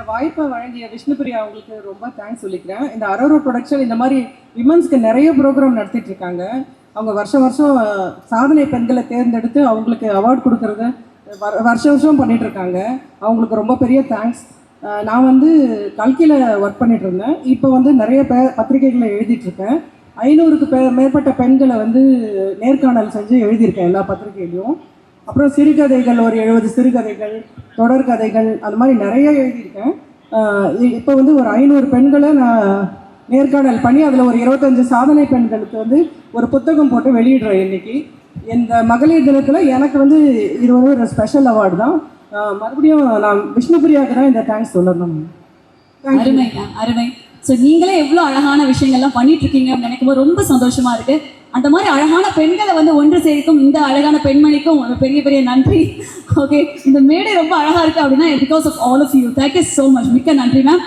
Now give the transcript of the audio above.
இந்த வாய்ப்பை வழங்கிய விஷ்ணுபிரியா அவங்களுக்கு ரொம்ப தேங்க்ஸ் சொல்லிக்கிறேன். இந்த அரோரா ப்ரொடக்ஷன் இந்த மாதிரி விமன்ஸ்க்கு நிறைய ப்ரோக்ராம் நடத்திட்டு இருக்காங்க. அவங்க வருஷம் வருஷம் சாதனை பெண்களை தேர்ந்தெடுத்து அவங்களுக்கு அவார்டு கொடுக்கறது வருஷம் வருஷம் பண்ணிட்டு இருக்காங்க. அவங்களுக்கு ரொம்ப பெரிய தேங்க்ஸ். நான் வந்து கல்கியில் ஒர்க் பண்ணிட்டு இருந்தேன். இப்போ வந்து நிறைய பத்திரிகைகளை எழுதிட்டுருக்கேன். 500க்கு மேற்பட்ட பெண்களை வந்து நேர்காணல் செஞ்சு எழுதியிருக்கேன் எல்லா பத்திரிகையிலையும். அப்புறம் சிறுகதைகள் ஒரு 70 சிறுகதைகள், தொடர்கதைகள், அது மாதிரி நிறைய எழுதியிருக்கேன். இப்போ வந்து ஒரு 500 பெண்களை நான் நேர்காணல் பண்ணி அதில் ஒரு 25 சாதனை பெண்களுக்கு வந்து ஒரு புத்தகம் போட்டு வெளியிடுறேன். இன்னைக்கு இந்த மகளிர் தினத்தில் எனக்கு வந்து இது வந்து ஒரு ஸ்பெஷல் அவார்டு தான். மறுபடியும் நான் விஷ்ணுபிரியாவுக்கு தான் இந்த தேங்க்ஸ் சொல்லணும். அருமை அருமை. ஸோ நீங்களே எவ்வளோ அழகான விஷயங்கள்லாம் பண்ணிட்டு இருக்கீங்க அப்படின்னு நினைக்கும் போது ரொம்ப சந்தோஷமா இருக்கு. அந்த மாதிரி அழகான பெண்களை வந்து ஒன்று சேர்க்கும் இந்த அழகான பெண்மணிக்கும் ஒரு பெரிய பெரிய நன்றி. ஓகே, இந்த மேடை ரொம்ப அழகா இருக்கு அப்படின்னா because of all of you. Thank you so much. மிக்க நன்றி மேம்.